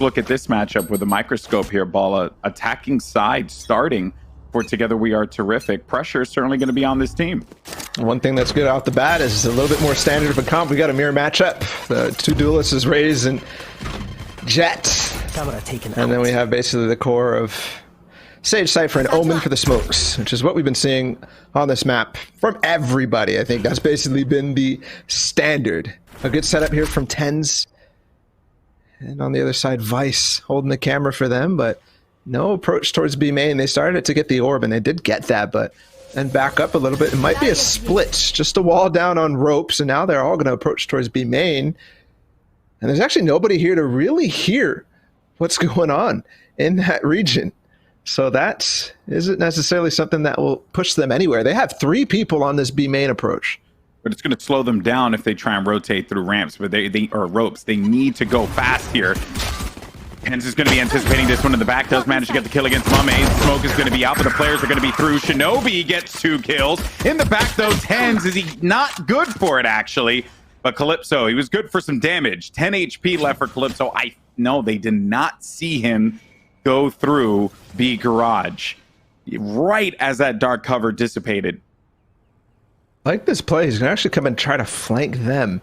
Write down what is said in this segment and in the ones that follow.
look at this matchup with a microscope here, Balla. Attacking side starting for Together We Are Terrific. Pressure is certainly going to be on this team. One thing that's good off the bat is a little bit more standard of a comp. We got a mirror matchup. The two duelists is Raze and Jet. And then we have basically the core of Sage, Cypher, and Omen for the smokes, which is what we've been seeing on this map from everybody. I think that's basically been the standard. A good setup here from Tens. And on the other side, Vice holding the camera for them, but no approach towards B main. They started to get the orb, and they did get that, but then back up a little bit. It might be a split, just a wall down on ropes, and now they're all going to approach towards B main. And there's actually nobody here to really hear what's going on in that region. So that isn't necessarily something that will push them anywhere. They have 3 people on this B main approach. But it's going to slow them down if they try and rotate through ramps, but or ropes. They need to go fast here. Hens is going to be anticipating this one in the back. Does manage to get the kill against Mummy. Smoke is going to be out, but the players are going to be through. Shinobi gets 2 kills. In the back, though, Tens, is he not good for it, actually? But Calypso, he was good for some damage. 10 HP left for Calypso. No, they did not see him go through B garage right as that dark cover dissipated. Like this play, he's gonna actually come and try to flank them.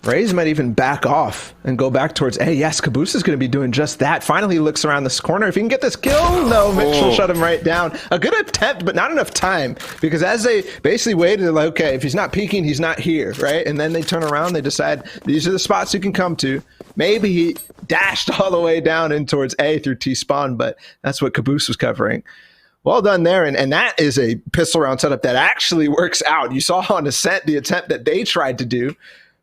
Raze might even back off and go back towards A. Yes, Caboose is going to be doing just that. Finally, he looks around this corner. If he can get this kill, no, Mitch will shut him right down. A good attempt, but not enough time, because as they basically waited, like, okay, if he's not peeking, he's not here, right? And then they turn around, they decide these are the spots you can come to. Maybe he dashed all the way down in towards A through T-spawn, but that's what Caboose was covering. Well done there, and that is a pistol round setup that actually works out. You saw on Ascent the attempt that they tried to do,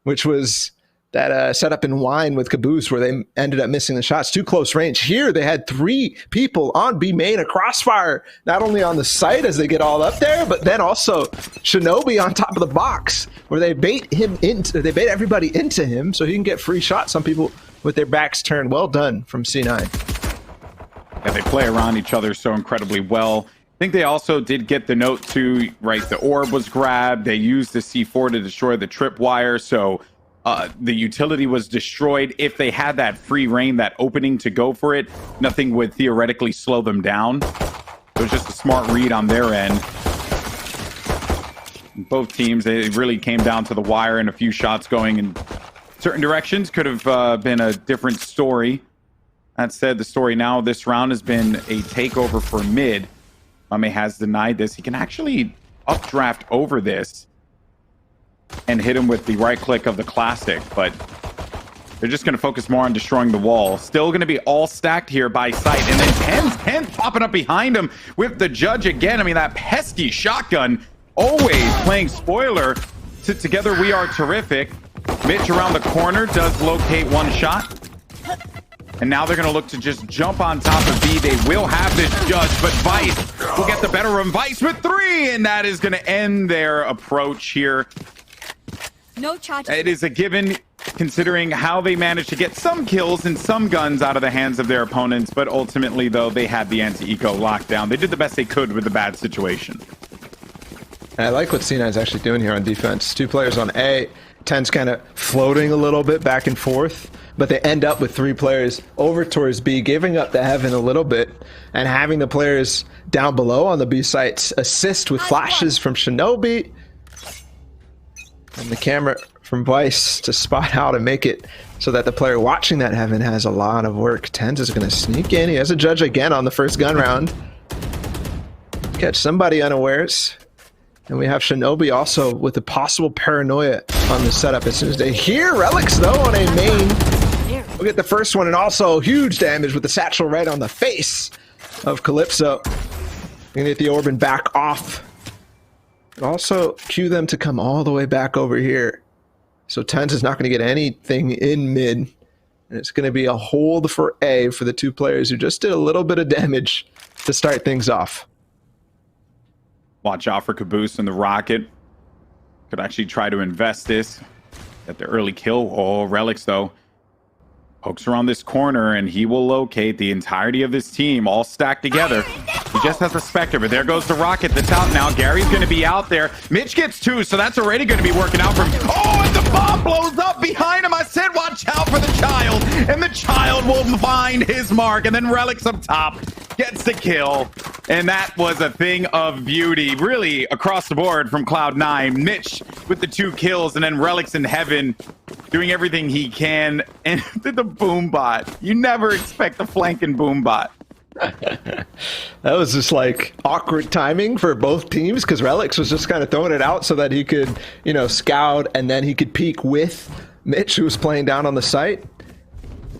which was that setup in Wine with Caboose, where they ended up missing the shots. Too close range. Here, they had 3 people on B main, a crossfire, not only on the site as they get all up there, but then also Shinobi on top of the box, where they bait everybody into him so he can get free shots. Some people with their backs turned. Well done from C9. Yeah, they play around each other so incredibly well. I think they also did get the note too, right? The orb was grabbed. They used the C4 to destroy the tripwire, so the utility was destroyed. If they had that free reign, that opening to go for it, nothing would theoretically slow them down. It was just a smart read on their end. Both teams, it really came down to the wire, and a few shots going in certain directions could have been a different story. That said, the story now this round has been a takeover for mid. Mame has denied this. He can actually updraft over this and hit him with the right click of the classic, but they're just going to focus more on destroying the wall. Still going to be all stacked here by sight, and then 10 popping up behind him with the judge again. I mean, that pesky shotgun always playing spoiler to Together We Are Terrific. Mitch around the corner does locate one shot. And now they're going to look to just jump on top of B. They will have this judge, but Vice will get the better of him. Vice with 3, and that is going to end their approach here. No charge. It is a given, considering how they managed to get some kills and some guns out of the hands of their opponents, but ultimately, though, they had the anti-eco lockdown. They did the best they could with the bad situation. And I like what C9 is actually doing here on defense. 2 players on A. 10's kind of floating a little bit back and forth, but they end up with 3 players over towards B, giving up the heaven a little bit, and having the players down below on the B sites assist with flashes from Shinobi, and the camera from Vice to spot out and make it so that the player watching that heaven has a lot of work. Tens is going to sneak in. He has a judge again on the first gun round. Catch somebody unawares. And we have Shinobi also with the possible paranoia on the setup as soon as they hear Relics, though, on a main. We'll get the first one, and also huge damage with the satchel right on the face of Calypso. Gonna get the orb and back off. And also cue them to come all the way back over here. So Tens is not going to get anything in mid. And it's going to be a hold for A for the 2 players who just did a little bit of damage to start things off. Watch out for Caboose and the rocket. Could actually try to invest this. Get the early kill. Oh, Relics, though. Pokes around this corner, and he will locate the entirety of this team all stacked together. He just has a Spectre, but there goes the rocket that's out now. Gary's going to be out there. Mitch gets 2, so that's already going to be working out for him. Oh, and the bomb blows up behind him. I said watch out for the child, and the child will find his mark, and then Relics up top gets the kill, and that was a thing of beauty, really, across the board from Cloud9. Mitch with the 2 kills, and then Relics in heaven doing everything he can, and the boom bot. You never expect a flanking boom bot. That was just like awkward timing for both teams because Relics was just kind of throwing it out so that he could, you know, scout and then he could peek with Mitch, who was playing down on the site.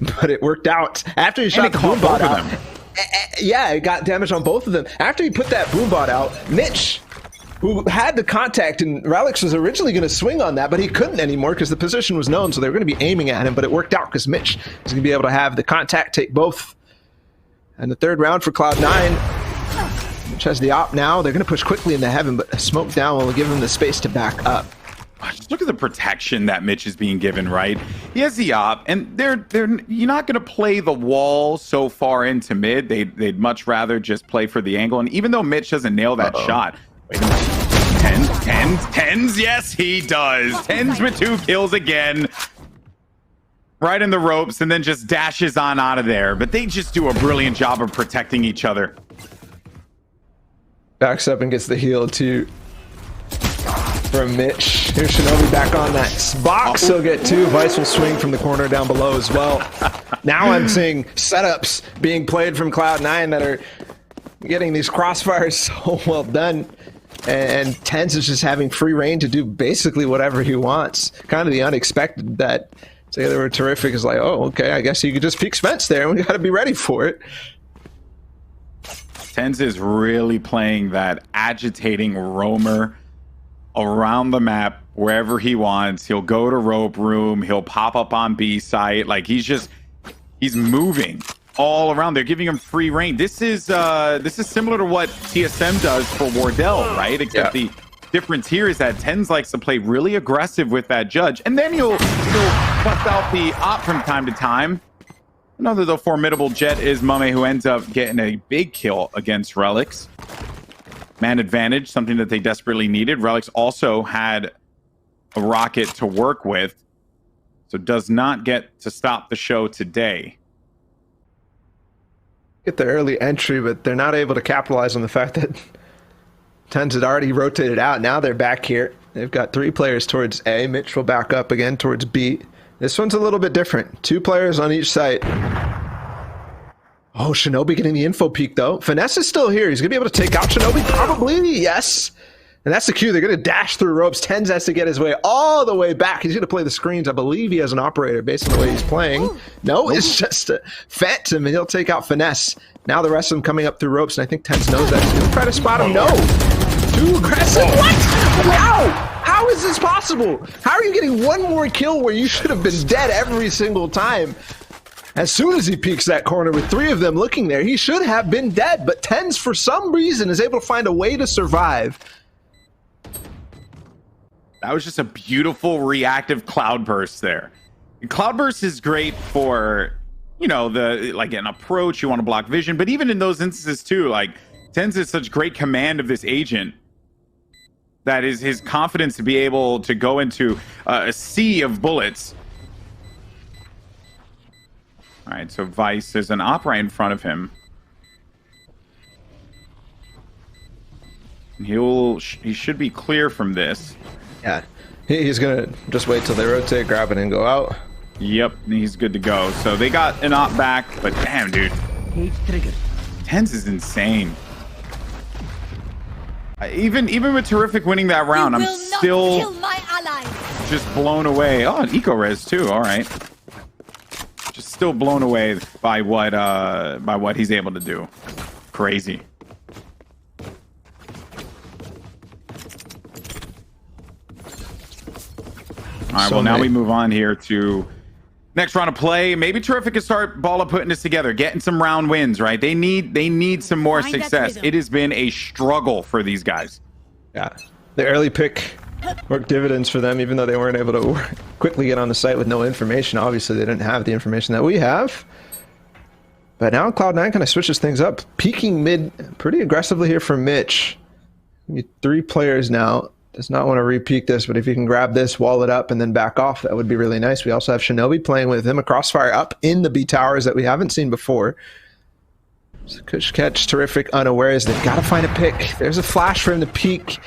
But it worked out after he shot the boom bot out. Yeah, it got damage on both of them. After he put that boom bot out, Mitch, who had the contact, and Relics was originally going to swing on that, but he couldn't anymore because the position was known, so they were going to be aiming at him. But it worked out because Mitch is going to be able to have the contact take both. And the third round for Cloud9, which has the op now. They're going to push quickly into heaven, but a smoke down will give them the space to back up. Just look at the protection that Mitch is being given, right? He has the op, and you're not going to play the wall so far into mid. They'd much rather just play for the angle. And even though Mitch doesn't nail that shot, wait a minute. Tens, yes, he does. Tens with 2 kills again. Right in the ropes, and then just dashes on out of there. But they just do a brilliant job of protecting each other. Backs up and gets the heal too from Mitch. Here's Shinobi back on that box. He'll get 2. Vice will swing from the corner down below as well. Now I'm seeing setups being played from Cloud9 that are getting these crossfires so well done. And Tens is just having free reign to do basically whatever he wants. Kind of the unexpected that say they were terrific is like, oh, okay, I guess you could just peek Spence there, and we got to be ready for it. Tens is really playing that agitating roamer around the map wherever he wants. He'll go to rope room. He'll pop up on B site. Like he's moving all around. They're giving him free reign. This is similar to what TSM does for Wardell, right? Except the difference here is that Tens likes to play really aggressive with that judge, and then he'll bust out the op from time to time. Another though formidable jet is Mame, who ends up getting a big kill against Relics. Man advantage, something that they desperately needed. Relics also had a rocket to work with, so does not get to stop the show today. Get the early entry, but they're not able to capitalize on the fact that Tens had already rotated out. Now they're back here. They've got 3 players towards A. Mitch will back up again towards B. This one's a little bit different. 2 players on each site. Oh, Shinobi getting the info peek, though. Finesse is still here. He's going to be able to take out Shinobi, probably. Yes. And that's the cue. They're going to dash through ropes. Tens has to get his way all the way back. He's going to play the screens. I believe he has an operator based on the way he's playing. No, it's just a phantom, and he'll take out Finesse. Now the rest of them coming up through ropes, and I think Tens knows that. He's going to try to spot him. No. Too aggressive. What? Wow. How is this possible? How are you getting 1 more kill where you should have been dead every single time? As soon as he peeks that corner with 3 of them looking there, he should have been dead. But Tens, for some reason, is able to find a way to survive. That was just a beautiful reactive cloudburst there. And cloudburst is great for, you know, like an approach, you want to block vision, but even in those instances too, like Tens has such great command of this agent that is his confidence to be able to go into a sea of bullets. All right, so Vice, there's an op right in front of him. He should be clear from this. Yeah, he's gonna just wait till they rotate, grab it, and go out. Yep, he's good to go. So they got an op back, but damn, dude, Tens is insane. Even with Terrific winning that round, I'm still just blown away. Oh, an eco res too. All right, just still blown away by what he's able to do. Crazy. All right, well, now we move on here to next round of play. Maybe Terrific can start Ballatw putting this together, getting some round wins, right? They need some more success. It has been a struggle for these guys. Yeah, the early pick worked dividends for them, even though they weren't able to quickly get on the site with no information. Obviously, they didn't have the information that we have. But now Cloud9 kind of switches things up, peeking mid pretty aggressively here for Mitch. 3 players now Does not want to re-peek this, but if you can grab this, wall it up, and then back off, that would be really nice. We also have Shinobi playing with him, a crossfire up in the B towers that we haven't seen before. Kush catch, terrific, unawares. They've got to find a pick. There's a flash for him to peek.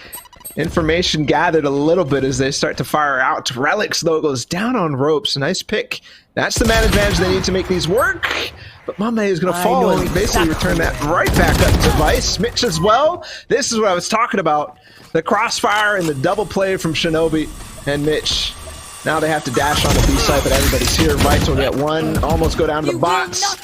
Information gathered a little bit as they start to fire out. Relics, though, goes down on ropes. Nice pick. That's the man advantage they need to make these work. But Mame is going to fall and basically return that right back up to Vice. Mitch as well. This is what I was talking about. The crossfire and the double play from Shinobi and Mitch. Now they have to dash on the B side, but everybody's here. Vice will get one. Almost go down to the bots.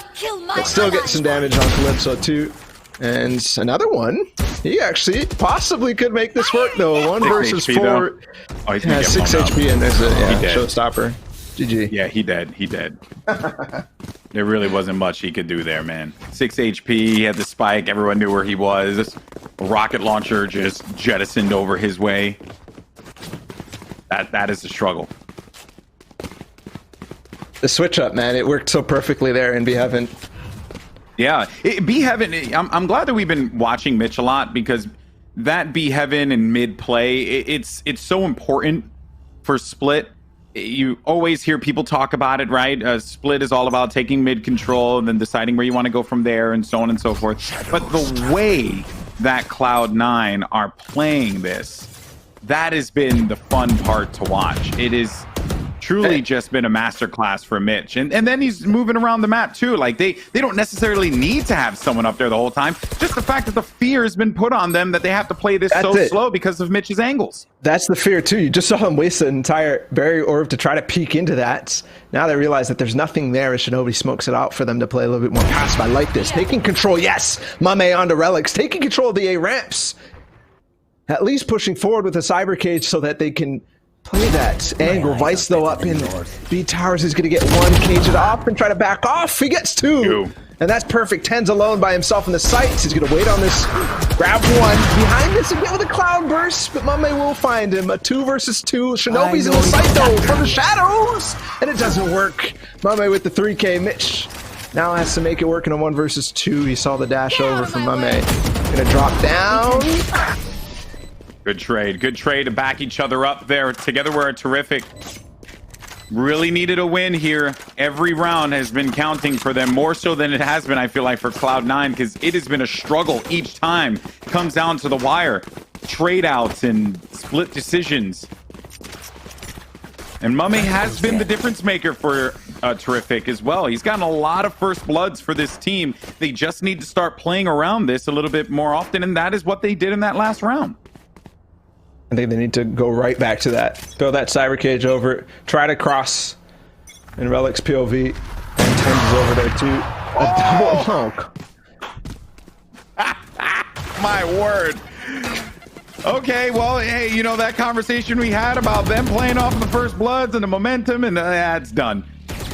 But still get some damage on Calypso too. And another one. He actually possibly could make this work though. 1 versus 4. Oh, he's gonna get 6 HP and there's a showstopper. GG. Yeah, he dead. He dead. There really wasn't much he could do there, man. 6 HP, he had the spike, everyone knew where he was. A rocket launcher just jettisoned over his way. That is a struggle. The switch up, man, it worked so perfectly there in B Heaven. Yeah, B Heaven, I'm glad that we've been watching Mitch a lot because that B Heaven and mid play, it's so important for Split. You always hear people talk about it, right? Split is all about taking mid control and then deciding where you want to go from there and so on and so forth. But the way that Cloud9 are playing this, that has been the fun part to watch. It is truly just been a masterclass for Mitch. And then he's moving around the map too. Like they don't necessarily need to have someone up there the whole time. Just the fact that the fear has been put on them that they have to play this slow because of Mitch's angles. That's the fear too. You just saw him waste an entire barrier orb to try to peek into that. Now they realize that there's nothing there as Shinobi smokes it out for them to play a little bit more passive. I like this. Taking control, yes. Mame onto Relics. Taking control of the A ramps. At least pushing forward with a cyber cage so that they can play that angle. Vice though up in B towers is going to get 1, cage it off and try to back off. He gets 2. And that's perfect. 10's alone by himself in the sights. He's going to wait on this. Grab 1 behind this and get with a cloud burst, but Mame will find him. A 2 versus 2. Shinobi's in the sight though from the shadows, and it doesn't work. Mame with the 3K. Mitch now has to make it work in a 1 versus 2. He saw the dash over from Mame. Going to drop down. Good trade to back each other up there. Together we're terrific. Really needed a win here. Every round has been counting for them, more so than it has been, I feel like, for Cloud9, because it has been a struggle each time. It comes down to the wire. Trade outs and split decisions. And Mame has been the difference maker for Terrific as well. He's gotten a lot of first bloods for this team. They just need to start playing around this a little bit more often, and that is what they did in that last round. I think they need to go right back to that. Throw that cyber cage over, try to cross in Relic's POV. And Tens is over there too. A double My word. Okay, well, hey, you know that conversation we had about them playing off of the first bloods and the momentum, and that's done.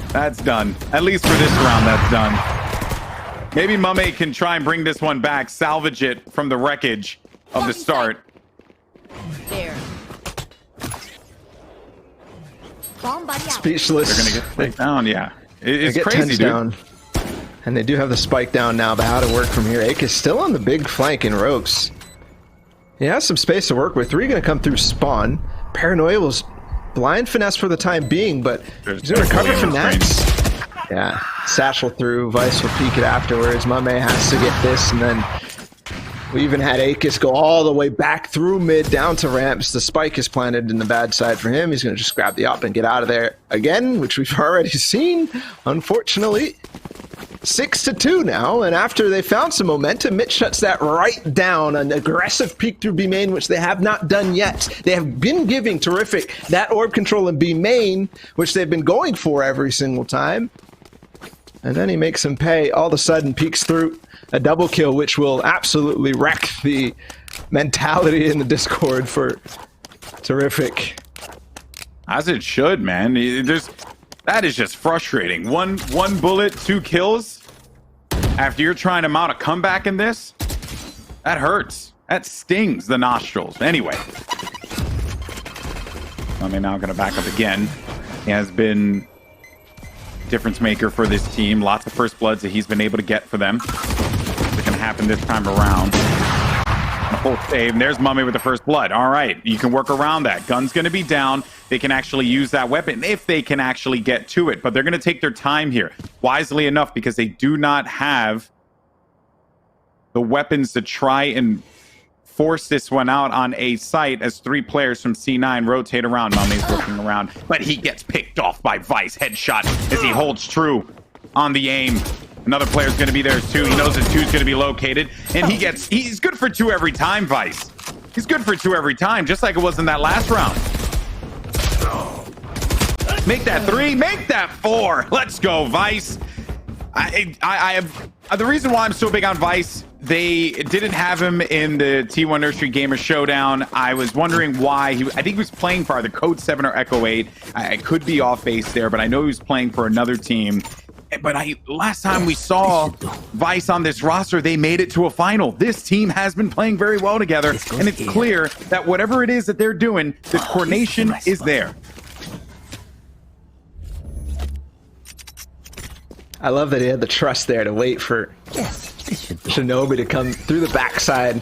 That's done. At least for this round, that's done. Maybe Mame can try and bring this one back, salvage it from the wreckage of the start. There. Speechless. They're gonna get spiked down, yeah. It's crazy, dude. Down. And they do have the spike down now, but how to work from here? Ake is still on the big flank in ropes. He has some space to work with. 3 gonna come through spawn. Paranoia will blind finesse for the time being, but he's gonna recover from that. Yeah, satchel through. Vice will peek it afterwards. Mame has to get this, and then we even had Akis go all the way back through mid down to ramps. The spike is planted in the bad side for him. He's going to just grab the op and get out of there again, which we've already seen, unfortunately. 6-2 now, and after they found some momentum, Mitch shuts that right down. An aggressive peek through B main, which they have not done yet. They have been giving Terrific that orb control in B main, which they've been going for every single time. And then he makes him pay. All of a sudden, peeks through a double kill, which will absolutely wreck the mentality in the Discord for Terrific. As it should, man. That is just frustrating. One bullet, 2 kills. After you're trying to mount a comeback in this, that hurts. That stings the nostrils. Anyway. Mame now going to back up again. He has been difference maker for this team. Lots of first bloods that he's been able to get for them. What's going to happen this time around? Oh, save. And there's Mummy with the first blood. All right, you can work around that. Gun's going to be down. They can actually use that weapon if they can actually get to it. But they're going to take their time here, wisely enough, because they do not have the weapons to try and force this one out on a site as 3 players from C9 rotate around. Mummy's looking around, but he gets picked off by Vice. Headshot as he holds true on the aim. Another player's going to be there too. He knows that 2's going to be located, and he's good for 2 every time, Vice. He's good for 2 every time, just like it was in that last round. Make that 3, make that 4. Let's go, Vice. I have the reason why I'm so big on Vice. They didn't have him in the T1 Nursery Gamer Showdown. I was wondering why. I think he was playing for either Code 7 or Echo 8. I could be off base there, but I know he was playing for another team. But last time we saw Vice on this roster, they made it to a final. This team has been playing very well together, and it's clear that whatever it is that they're doing, the coordination is there. I love that he had the trust there to wait for Shinobi to come through the backside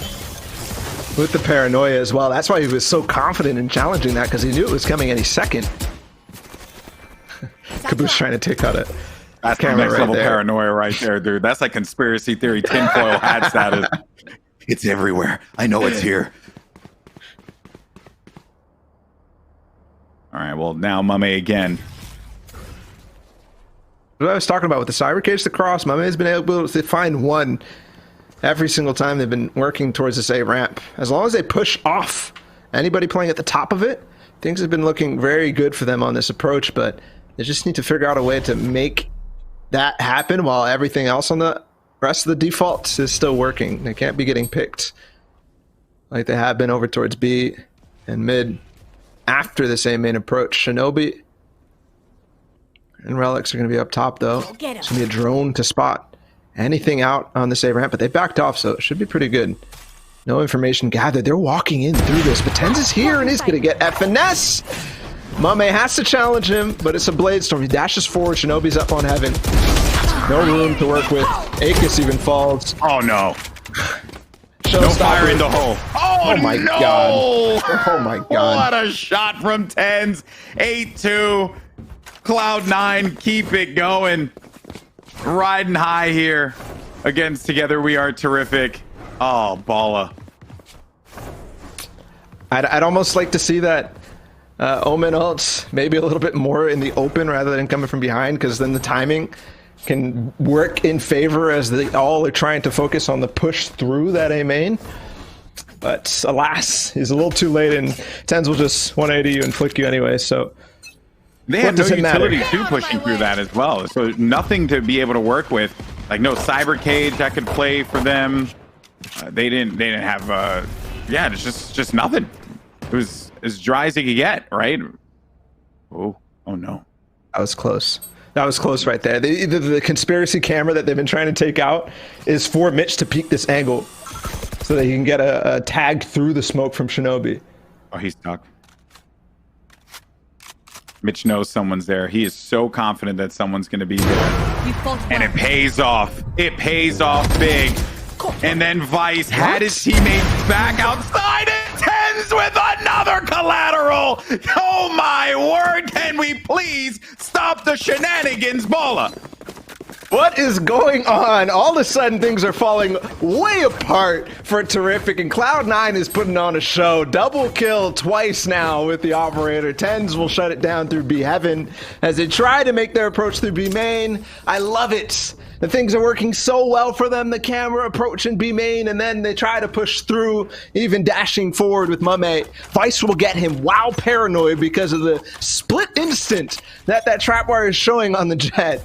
with the paranoia as well. That's why he was so confident in challenging that, because he knew it was coming any second. Caboose trying to take out a That's camera next level there. paranoia right there, dude. That's like conspiracy theory tinfoil hat status. It's everywhere. I know it's here. All right, well, now Mame again. What I was talking about with the cyber cage to cross, Mame has been able to find one every single time they've been working towards this A ramp. As long as they push off anybody playing at the top of it, things have been looking very good for them on this approach, but they just need to figure out a way to make that happen while everything else on the rest of the defaults is still working. They can't be getting picked like they have been over towards B and mid after this A main approach. Shinobi and Relics are going to be up top, though. It's going to be a drone to spot anything out on this A ramp, but they backed off, so it should be pretty good. No information gathered. They're walking in through this, but Tens is here and he's going to get finesse. Mame has to challenge him, but it's a blade storm. He dashes forward. Shinobi's up on heaven. No room to work with. Akis even falls. Oh no. No fire in the hole. Oh my god. Oh my god. What a shot from Tens. 8-2. Cloud9, keep it going. Riding high here against Together We Are Terrific. Oh, Balla. I'd almost like to see that Omen ults maybe a little bit more in the open rather than coming from behind, because then the timing can work in favor as they all are trying to focus on the push through that A main. But alas, he's a little too late, and Tens will just 180 you and flick you anyway, so they had no utility to pushing through that as well, so nothing to be able to work with. Like no cyber cage that could play for them. They didn't have yeah, it's just nothing. It was as dry as it could get, right? Oh no. That was close. That was close right there. The conspiracy camera that they've been trying to take out is for Mitch to peek this angle so that he can get a tag through the smoke from Shinobi. Oh, he's stuck. Mitch knows someone's there. He is so confident that someone's going to be there. And it pays off. It pays off big. And then Vice had his teammates back outside, and Tens with another collateral. Oh my word, can we please stop the shenanigans, Balla? What is going on? All of a sudden, things are falling way apart for Terrific, and Cloud9 is putting on a show. Double kill twice now with the operator. Tens will shut it down through B Heaven as they try to make their approach through B main. I love it. The things are working so well for them. The camera approach in B main, and then they try to push through, even dashing forward with Mame. Vice will get him wow paranoid because of the split instant that trapwire is showing on the jet.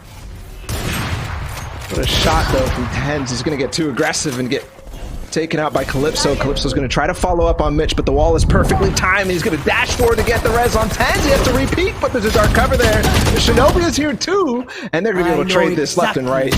What a shot, though, from Tens. He's going to get too aggressive and get taken out by Calypso. Calypso's going to try to follow up on Mitch, but the wall is perfectly timed. He's going to dash forward to get the res on Tens. He has to repeat, but there's a dark cover there. The Shinobi is here, too, and they're going to be able to trade this left and right.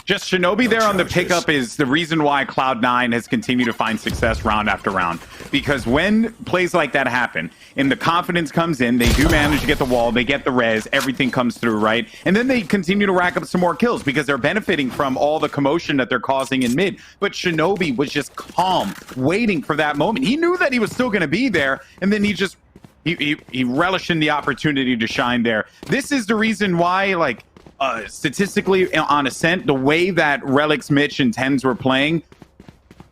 Just Shinobi there on the pickup is the reason why Cloud9 has continued to find success round after round. Because when plays like that happen, and the confidence comes in, they do manage to get the wall, they get the res, everything comes through, right? And then they continue to rack up some more kills because they're benefiting from all the commotion that they're causing in mid. But Shinobi was just calm, waiting for that moment. He knew that he was still going to be there, and then he relished in the opportunity to shine there. This is the reason why, like, statistically on Ascent, the way that Relics, Mitch, and Tens were playing,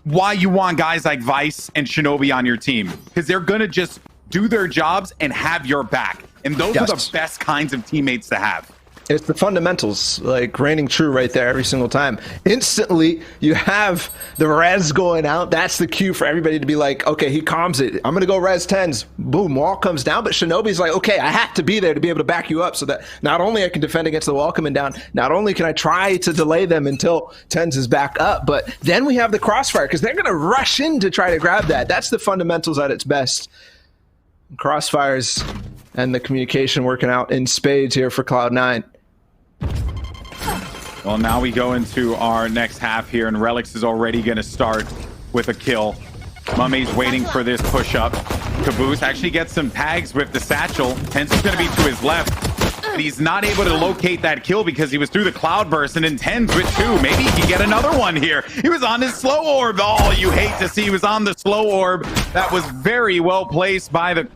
why you want guys like Vice and Shinobi on your team, because they're gonna just do their jobs and have your back, and those are the best kinds of teammates to have. It's the fundamentals, like, reigning true right there every single time. Instantly, you have the res going out. That's the cue for everybody to be like, okay, he calms it. I'm going to go res 10s. Boom, wall comes down. But Shinobi's like, okay, I have to be there to be able to back you up so that not only I can defend against the wall coming down, not only can I try to delay them until 10s is back up, but then we have the crossfire because they're going to rush in to try to grab that. That's the fundamentals at its best. Crossfires and the communication working out in spades here for Cloud9. Well, now we go into our next half here, and Relics is already going to start with a kill. Mummy's waiting for this push-up. Caboose actually gets some tags with the satchel. Tens is going to be to his left, but he's not able to locate that kill because he was through the cloud burst, and then Tens with 2. Maybe he can get another one here. He was on his slow orb. Oh, you hate to see he was on the slow orb. That was very well placed by the...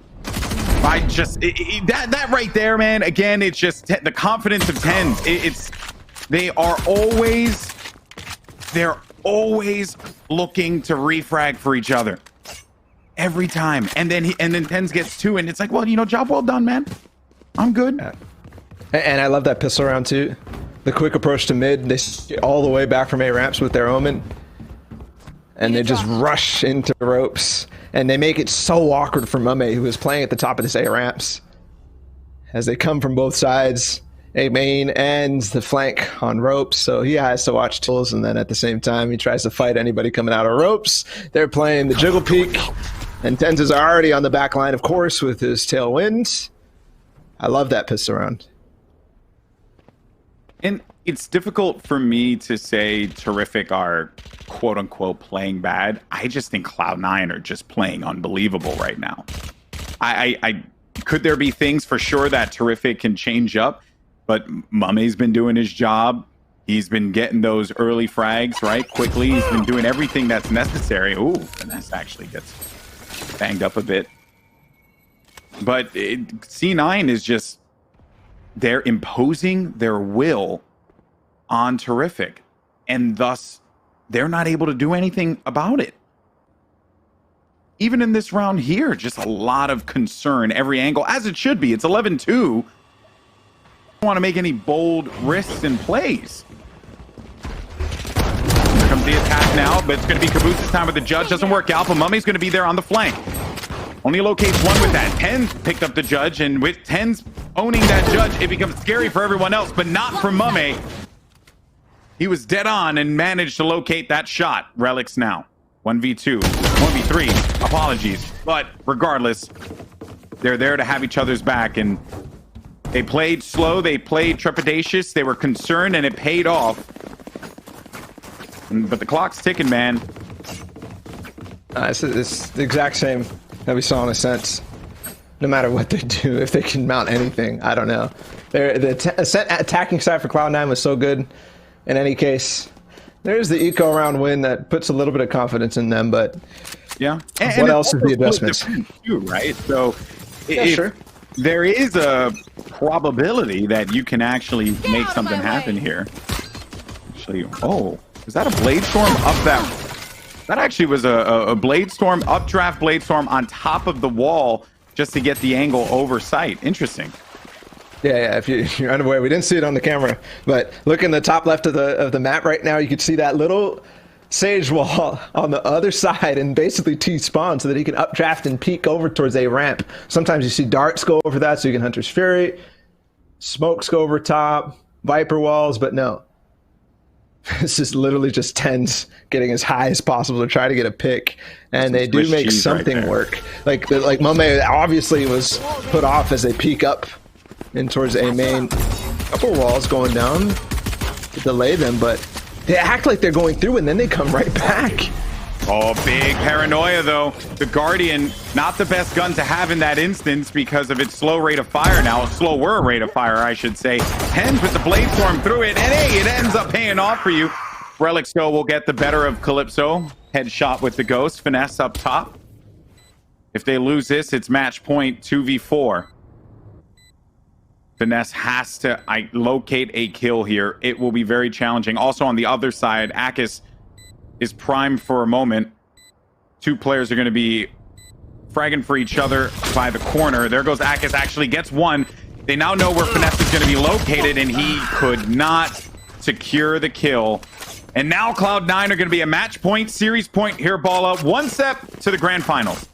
that right there, man. Again, it's just the confidence of Tens. They're always looking to refrag for each other every time, and then Tens gets 2, and it's like, well, you know, job well done, man. I'm good. Yeah. And I love that pistol round too. The quick approach to mid. They get all the way back from A ramps with their Omen, and they just rush into ropes, and they make it so awkward for Mame, who is playing at the top of this A ramps, as they come from both sides. A main ends the flank on ropes, so he has to watch tools, and then at the same time he tries to fight anybody coming out of ropes. They're playing the jiggle peek, and Tens is already on the back line, of course, with his tailwind. I love that pistol round. And it's difficult for me to say Terrific are quote-unquote playing bad. I just think Cloud9 are just playing unbelievable right now. I could there be things for sure that Terrific can change up? But Mummy's been doing his job. He's been getting those early frags, right, quickly. He's been doing everything that's necessary. Ooh, Finesse actually gets banged up a bit. But C9 is just, they're imposing their will on Terrific. And thus, they're not able to do anything about it. Even in this round here, just a lot of concern, every angle, as it should be. It's 11-2. Don't want to make any bold risks and plays. Here comes the attack now, but it's going to be Caboose this time with the judge. Doesn't work out, but Mummy's going to be there on the flank. Only locates 1 with that. Tens picked up the judge, and with Tens owning that judge, it becomes scary for everyone else, but not for Mummy. He was dead on and managed to locate that shot. Relics now. 1v2, 1v3, apologies. But regardless, they're there to have each other's back, and they played slow, they played trepidatious, they were concerned, and it paid off. But the clock's ticking, man. It's the exact same that we saw in Ascent. No matter what they do, if they can mount anything, I don't know. The Ascent attacking side for Cloud9 was so good. In any case, there's the eco round win that puts a little bit of confidence in them, but yeah. What else is the adjustments? Too, right? So sure. There is a probability that you can actually make something happen here. Actually, oh, is that a Blade Storm up that actually was a Blade Storm, updraft Blade Storm on top of the wall just to get the angle over sight. Interesting. Yeah, if you're unaware, we didn't see it on the camera, but look in the top left of the map right now, you can see that little Sage wall on the other side and basically T-spawn so that he can updraft and peek over towards a ramp. Sometimes you see darts go over that so you can Hunter's Fury, smokes go over top, Viper walls, but no. This is literally just Tens getting as high as possible to try to get a pick, and they do make something work. Like Mame obviously was put off as they peek up in towards a main. Couple walls going down to delay them, but They act like they're going through and then they come right back. Oh, big paranoia, though. The Guardian, not the best gun to have in that instance because of its slow rate of fire now. Slower rate of fire, I should say. Hens with the blade storm through it, and hey, it ends up paying off for you. Relics, though, will get the better of Calypso. Headshot with the Ghost. Finesse up top. If they lose this, it's match point 2v4. Finesse has to locate a kill here. It will be very challenging. Also, on the other side, Akis is primed for a moment. Two players are going to be fragging for each other by the corner. There goes Akis, actually gets one. They now know where Finesse is going to be located, and he could not secure the kill. And now Cloud9 are going to be a match point, series point here, Ballatw. One step to the grand finals.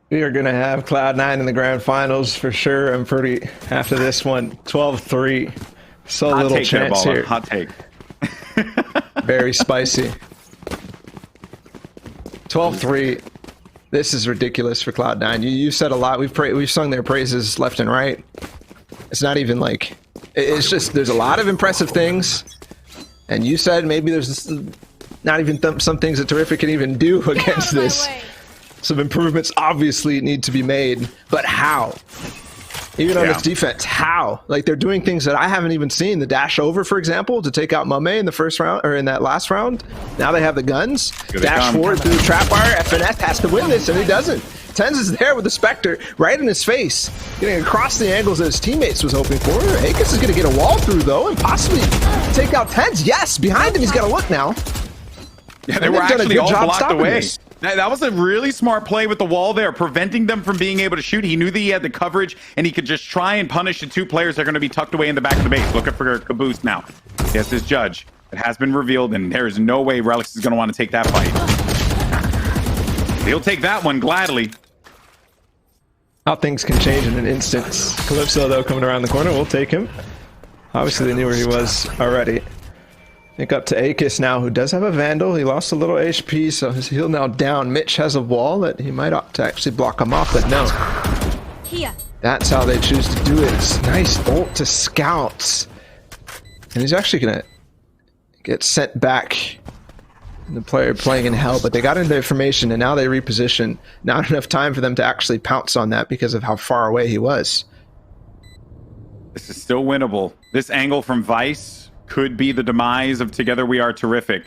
We are going to have Cloud9 in the grand finals for sure. I'm pretty, after this one, 12-3. So Hot little take chance there, here. Hot take. Very spicy. 12-3. This is ridiculous for Cloud9. You said a lot. We've sung their praises left and right. It's not even like, it's just, there's a lot of impressive things. And you said maybe there's not even some things that Terrific can even do against this. Some improvements obviously need to be made, but how? Even on its defense, how? Like, they're doing things that I haven't even seen. The dash over, for example, to take out Mame in the first round, or in that last round. Now they have the guns. Dash forward through the trapwire. FNF has to win this, and he doesn't. Tens is there with the Spectre right in his face, getting across the angles that his teammates was hoping for. Akis is going to get a wall through, though, and possibly take out Tens. Yes, behind him, he's got to look now. Yeah, they were actually all blocked away. That was a really smart play with the wall there, preventing them from being able to shoot. He knew that he had the coverage, and he could just try and punish the two players that are going to be tucked away in the back of the base. Looking for a caboose now. Yes, his judge. It has been revealed, and there is no way Relics is going to want to take that fight. He'll take that one gladly. How things can change in an instant. Calypso, though, coming around the corner. We'll take him. Obviously, they knew where he was already. I think up to Akis now, who does have a Vandal. He lost a little HP, so his heal now down. Mitch has a wall that he might opt to actually block him off, but no. That's how they choose to do it. It's nice ult to scouts. And he's actually going to get sent back. The player playing in hell, but they got into information, and now they reposition. Not enough time for them to actually pounce on that because of how far away he was. This is still winnable. This angle from Vice could be the demise of Together We Are Terrific.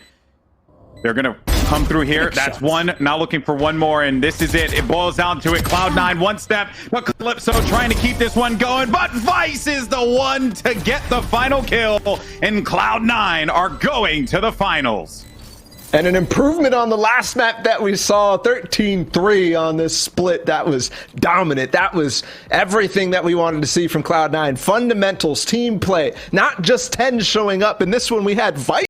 They're going to come through here. That's one. Now looking for one more, and this is it. It boils down to it. Cloud9 one step, but Calypso trying to keep this one going, but Vice is the one to get the final kill, and Cloud9 are going to the finals. And an improvement on the last map that we saw, 13-3 on this split. That was dominant. That was everything that we wanted to see from Cloud9. Fundamentals, team play, not just 10 showing up. In this one, we had Vice